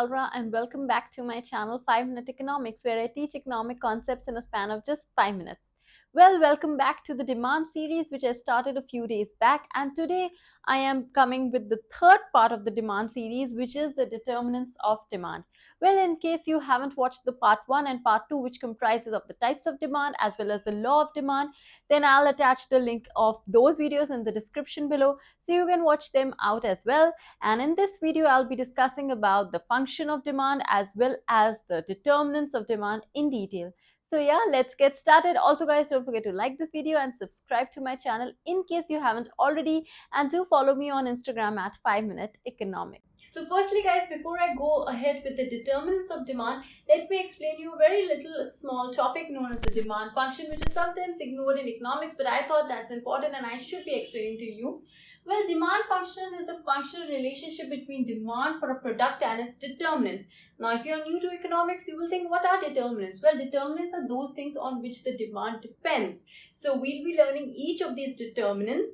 Kalra and welcome back to my channel 5 Minute Economics, where I teach economic concepts in a span of just 5 minutes. Well, welcome back to the demand series which I started a few days back, and today I am coming with the third part of the demand series, which is the determinants of demand. Well, in case you haven't watched the part 1 and part 2, which comprises of the types of demand as well as the law of demand, then I'll attach the link of those videos in the description below so you can watch them out as well. And in this video, I'll be discussing about the function of demand as well as the determinants of demand in detail. So yeah, let's get started. Also guys, don't forget to like this video and subscribe to my channel in case you haven't already, and do follow me on Instagram at 5 Minute Economics. So firstly guys, before I go ahead with the determinants of demand, let me explain you a very little small topic known as the demand function, which is sometimes ignored in economics, but I thought that's important and I should be explaining to you. Well, demand function is the functional relationship between demand for a product and its determinants. Now, if you're new to economics, you will think, what are determinants? Well, determinants are those things on which the demand depends. So we'll be learning each of these determinants.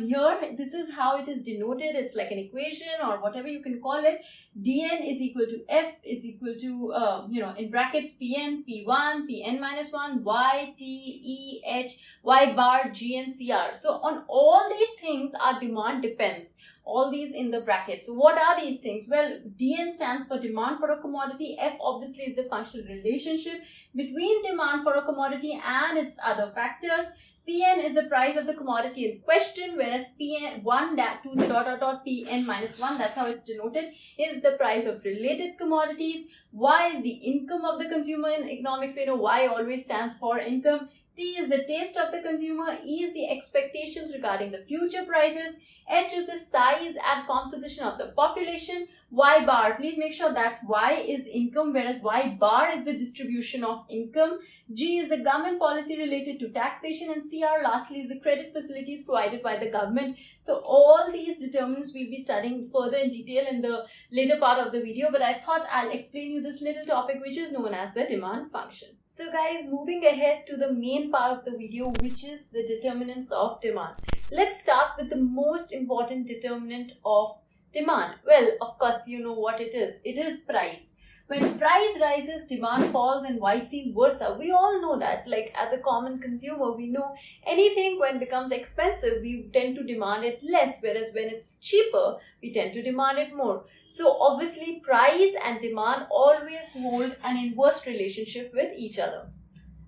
Here, this is how it is denoted. It's like an equation or whatever you can call it. Dn is equal to F is equal to, in brackets, Pn, P1, Pn minus 1, Y, T, E, H, Y bar, G and CR. So on all these things, our demand depends. All these in the bracket. So what are these things? Well, Dn stands for demand for a commodity. F obviously is the functional relationship between demand for a commodity and its other factors. Pn is the price of the commodity in question, whereas Pn 1 to the dot Pn minus 1, that's how it's denoted, is the price of related commodities. Y is the income of the consumer. In economics, we know Y always stands for income. T is the taste of the consumer. E is the expectations regarding the future prices. H is the size and composition of the population. Y bar, please make sure that Y is income, whereas Y bar is the distribution of income. G is the government policy related to taxation, and CR lastly is the credit facilities provided by the government. So all these determinants we'll be studying further in detail in the later part of the video, but I thought I'll explain you this little topic which is known as the demand function. So guys, moving ahead to the main part of the video, which is the determinants of demand. Let's start with the most important determinant of demand. Well, of course, you know what it is. It is price. When price rises, demand falls, and vice versa. We all know that. Like, as a common consumer, we know anything when it becomes expensive, we tend to demand it less, whereas when it's cheaper, we tend to demand it more. So obviously, price and demand always hold an inverse relationship with each other.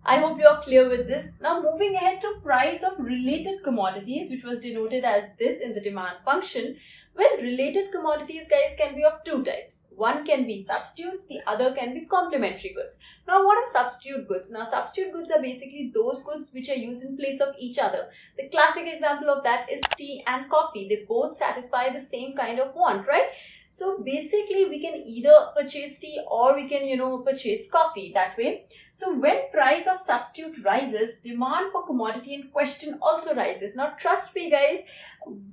I hope you are clear with this. Now moving ahead to price of related commodities, which was denoted as this in the demand function. Well, related commodities, guys, can be of two types. One can be substitutes, the other can be complementary goods. Now, what are substitute goods? Now, substitute goods are basically those goods which are used in place of each other. The classic example of that is tea and coffee. They both satisfy the same kind of want, right? So basically, we can either purchase tea or we can, purchase coffee that way. So when price of substitute rises, demand for commodity in question also rises. Now, trust me, guys,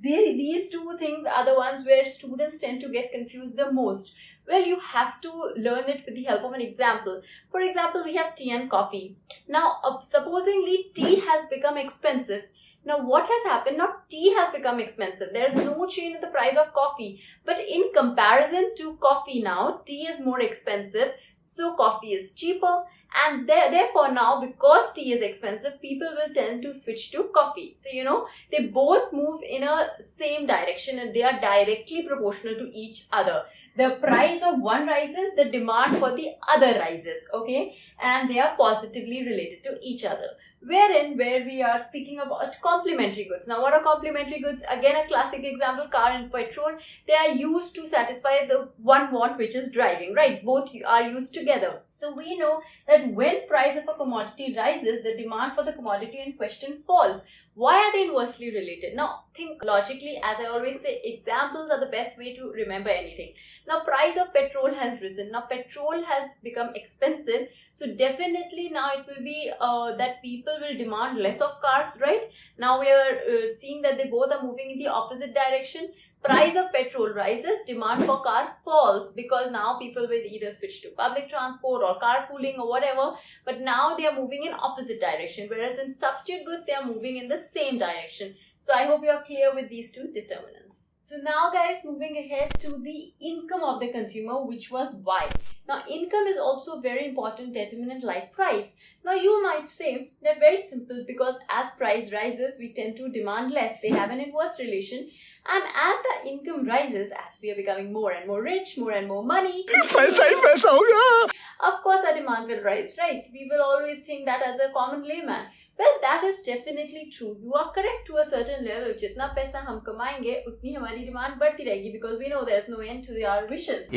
these two things are the ones where students tend to get confused the most. Well, you have to learn it with the help of an example. For example, we have tea and coffee. Now, supposingly tea has become expensive. Now, what has happened? Now, tea has become expensive. There is no change in the price of coffee. But in comparison to coffee now, tea is more expensive. So, coffee is cheaper. And therefore, now, because tea is expensive, people will tend to switch to coffee. So, they both move in a same direction and they are directly proportional to each other. The price of one rises, the demand for the other rises, okay? And they are positively related to each other. Where we are speaking about complementary goods. Now, what are complementary goods? Again, a classic example, car and petrol. They are used to satisfy the one want, which is driving, right? Both are used together. So we know that when price of a commodity rises, the demand for the commodity in question falls. Why are they inversely related? Now, think logically. As I always say, examples are the best way to remember anything. Now, price of petrol has risen. Now, petrol has become expensive. So, definitely now it will be that people will demand less of cars, right? Now, we are seeing that they both are moving in the opposite direction. Price of petrol rises, demand for car falls, because now people will either switch to public transport or carpooling or whatever, but now they are moving in opposite direction, whereas in substitute goods they are moving in the same direction. So I hope you are clear with these two determinants. So now guys, moving ahead to the income of the consumer, which was Y. Now income is also very important determinant like price. Now you might say that very simple, because as price rises we tend to demand less. They have an inverse relation, and as the income rises, as we are becoming more and more rich, more and more money, पैसा ही पैसा होगा. of course our demand will rise, right? We will always think that as a common layman. Well, that is definitely true. You are correct to a certain level. जितना पैसा हम कमाएंगे उतनी हमारी demand बढ़ती रहेगी, because we know there's no end to our wishes.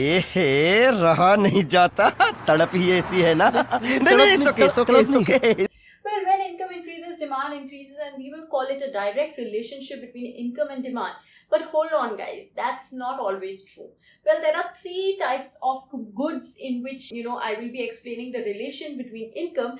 रहा नहीं जाता, तड़प ही ऐसी है ना. नहीं, it's okay. Well, when income increases, demand increases, and we will call it a direct relationship between income and demand. But hold on guys, that's not always true. Well, there are three types of goods in which, I will be explaining the relation between income,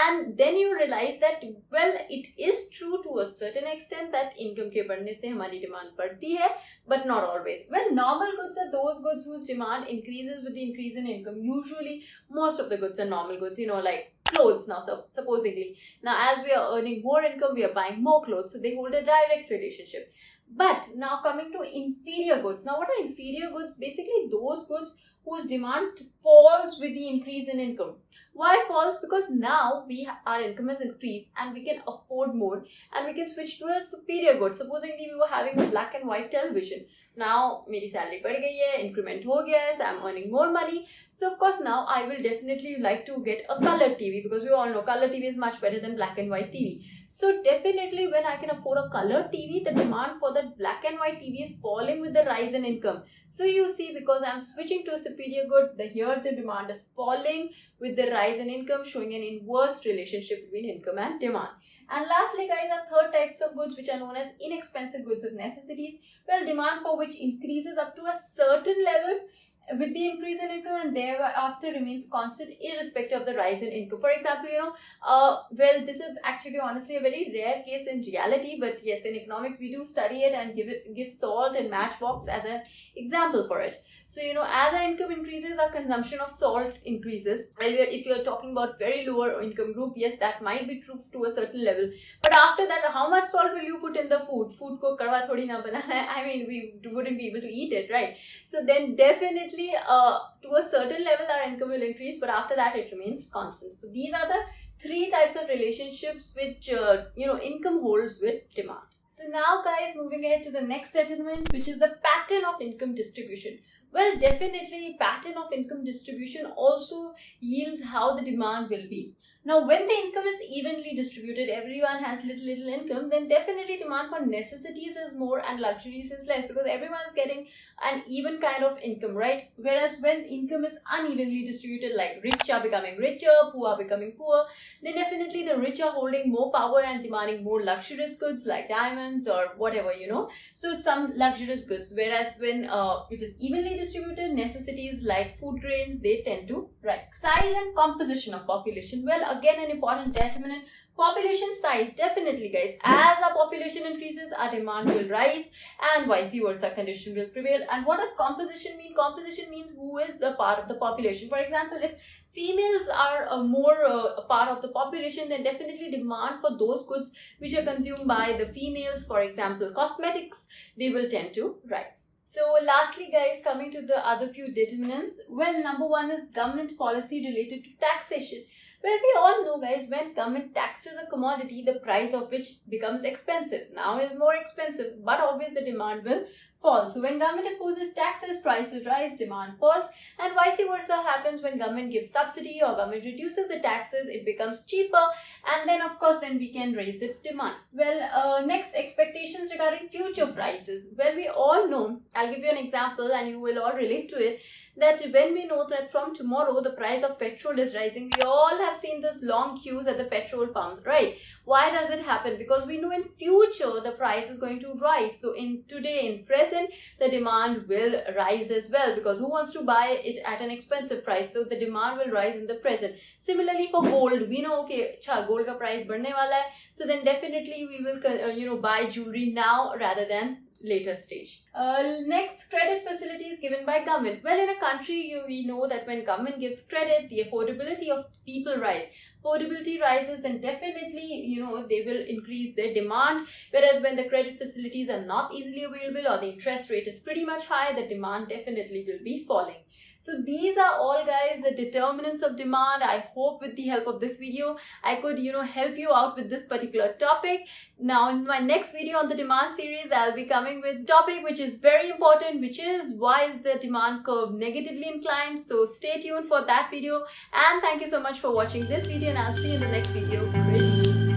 and then you realize that, well, it is true to a certain extent that income ke बढ़ने से हमारी demand बढ़ती है, but not always. Well, normal goods are those goods whose demand increases with the increase in income. Usually, most of the goods are normal goods, like clothes now, supposedly. Now, as we are earning more income, we are buying more clothes, so they hold a direct relationship. But now coming to inferior goods. Now, what are inferior goods? Basically, those goods whose demand falls with the increase in income. Why falls? Because now our income has increased and we can afford more, and we can switch to a superior good. Supposedly we were having a black and white television. Now मेरी salary बढ़ गई है, increment हो गया है, so I'm earning more money. So of course now I will definitely like to get a color TV, because we all know color TV is much better than black and white TV. So definitely when I can afford a color TV, the demand for that black and white TV is falling with the rise in income. So you see, because I'm switching to a superior good, here the demand is falling with the rise in income, showing an inverse relationship between income and demand. And lastly guys, our third types of goods, which are known as inexpensive goods of necessities. Well, demand for which increases up to a certain level with the increase in income, and thereafter remains constant irrespective of the rise in income. For example, well, this is actually honestly a very rare case in reality, but yes, in economics we do study it and give salt and matchbox as an example for it. So as our income increases, our consumption of salt increases. And if you're talking about very lower income group, yes, that might be true to a certain level, but after that, how much salt will you put in the food ko kadwa thodi na banana hai. I mean, we wouldn't be able to eat it, right? So then definitely to a certain level our income will increase, but after that it remains constant. So these are the three types of relationships which income holds with demand. So now guys, moving ahead to the next determinant, which is the pattern of income distribution. Well, definitely pattern of income distribution also yields how the demand will be. Now, when the income is evenly distributed, everyone has little income, then definitely demand for necessities is more and luxuries is less, because everyone is getting an even kind of income, right? Whereas when income is unevenly distributed, like rich are becoming richer, poor are becoming poor, then definitely the rich are holding more power and demanding more luxurious goods like diamonds or whatever, So some luxurious goods, whereas when it is evenly distributed, necessities like food grains, they tend to rise. Size and composition of population. Well, again, an important determinant. Population size, definitely guys. As our population increases, our demand will rise, and vice versa condition will prevail. And what does composition mean? Composition means who is the part of the population. For example, if females are more a part of the population, then definitely demand for those goods which are consumed by the females, for example cosmetics, they will tend to rise. So lastly guys, coming to the other few determinants. Well, number one is government policy related to taxation. Well, we all know guys, when government taxes a commodity, the price of which becomes expensive. Now it is more expensive, but obviously the demand will fall. So when government imposes taxes, prices rise, demand falls, and vice versa happens when government gives subsidy or government reduces the taxes, it becomes cheaper, and then of course then we can raise its demand. Well, next, expectations regarding future prices. Well, we all know, I'll give you an example and you will all relate to it, that when we know that from tomorrow the price of petrol is rising, we all have seen this long queues at the petrol pump, right? Why does it happen? Because we know in future the price is going to rise. So in present, the demand will rise as well, because who wants to buy it at an expensive price? So the demand will rise in the present. Similarly for gold, we know, okay, gold ka price बढ़ने वाला है, so then definitely we will buy jewelry now rather than later stage. Next, credit facilities given by government. Well, in a country, we know that when government gives credit, the affordability of people rise. Affordability rises, then definitely, they will increase their demand. Whereas when the credit facilities are not easily available or the interest rate is pretty much high, the demand definitely will be falling. So these are all, guys, the determinants of demand. I hope with the help of this video, I could, help you out with this particular topic. Now, in my next video on the demand series, I'll be coming with a topic which is very important, which is why is the demand curve negatively inclined. So stay tuned for that video. And thank you so much for watching this video, and I'll see you in the next video pretty soon.